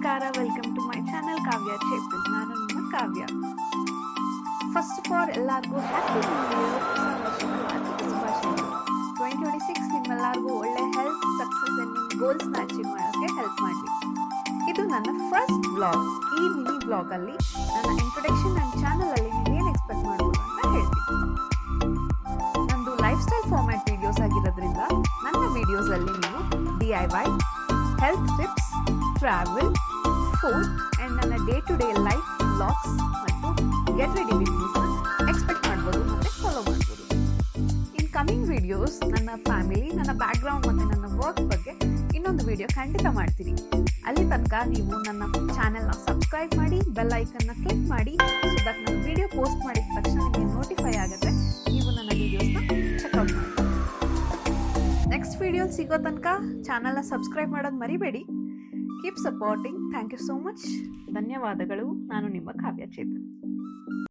ನಮಸ್ಕಾರ, welcome to my channel ಕಾವ್ಯ ಚೇತನ್. ನಾನು ನಿಮ್ಮ ಕಾವ್ಯ. ಫಸ್ಟ್ ಆಫ್ ಆಲ್ ಎಲ್ಲರಿಗೂ ಹ್ಯಾಪಿ ನ್ಯೂ ಇಯರ್, ಹೊಸ ವರ್ಷದ ಆರ್ಥಿಕ ಶುಭಾಶಯಗಳು. 2026 ನಿಮ್ಮೆಲ್ಲರಿಗೂ ಒಳ್ಳೆ ಹೆಲ್ತ್, ಸಕ್ಸಸ್ ಅಂಡ್ ನಿಮ್ಮ ಗೋಲ್ಸ್ನ ಅಚೀವ್ ಮಾಡೋಕ್ಕೆ ಹೆಲ್ಪ್ ಮಾಡಲಿ. ಇದು ನನ್ನ ಫಸ್ಟ್ ವ್ಲಾಗ್. ಈ ಮಿನಿ ವ್ಲಾಗಲ್ಲಿ ನನ್ನ ಇಂಟ್ರೊಡಕ್ಷನ್ ನನ್ನ ಚಾನಲಲ್ಲಿ ನೀವೇನು ಎಕ್ಸ್ಪೆಕ್ಟ್ ಮಾಡ್ಬೋದು ಅಂತ ಹೇಳ್ತೀನಿ. ನಂದು ಲೈಫ್ ಸ್ಟೈಲ್ ಫಾರ್ಮ್ಯಾಟ್ ವಿಡಿಯೋಸ್ ಆಗಿರೋದ್ರಿಂದ ನನ್ನ ವಿಡಿಯೋಸಲ್ಲಿ ನೀವು DIY, health tips, travel, food and ನನ್ನ day to day life vlogs ಮತ್ತು ಗೆಟ್ ರೆಡಿ ವಿತ್ ಮೀಸ್ನ ಎಕ್ಸ್ಪೆಕ್ಟ್ ಮಾಡ್ಬೋದು ಮತ್ತು ಫಾಲೋ ಮಾಡ್ಬೋದು. ಇನ್ ಕಮಿಂಗ್ ವಿಡಿಯೋಸ್ ನನ್ನ ಫ್ಯಾಮಿಲಿ, ನನ್ನ ಬ್ಯಾಕ್ಗ್ರೌಂಡ್ ಮತ್ತು ನನ್ನ ವರ್ಕ್ ಬಗ್ಗೆ ಇನ್ನೊಂದು ವಿಡಿಯೋ ಖಂಡಿತ ಮಾಡ್ತೀನಿ. ಅಲ್ಲಿ ತನಕ ನೀವು ನನ್ನ ಚಾನೆಲ್ನ ಸಬ್ಸ್ಕ್ರೈಬ್ ಮಾಡಿ, ಬೆಲ್ ಐಕನ್ನ ಕ್ಲಿಕ್ ಮಾಡಿ, ಸೊ ದಟ್ ನನ್ನ ವಿಡಿಯೋ ಪೋಸ್ಟ್ ಮಾಡಿದ ತಕ್ಷಣ ನಿಮಗೆ ನೋಟಿಫೈ ಆಗುತ್ತೆ. ನೀವು ನನ್ನ ವಿಡಿಯೋಸ್ನ ಚೆಕ್ಔಟ್ ಮಾಡಿ. ನೆಕ್ಸ್ಟ್ ವಿಡಿಯೋ ಸಿಗೋ ತನಕ ಚಾನಲ್ನ ಸಬ್ಸ್ಕ್ರೈಬ್ ಮಾಡೋದು ಮರಿಬೇಡಿ. Keep supporting. Thank you so much. ಧನ್ಯವಾದಗಳು. ನಾನು ನಿಮ್ಮ ಕಾವ್ಯ ಚೇತನ್.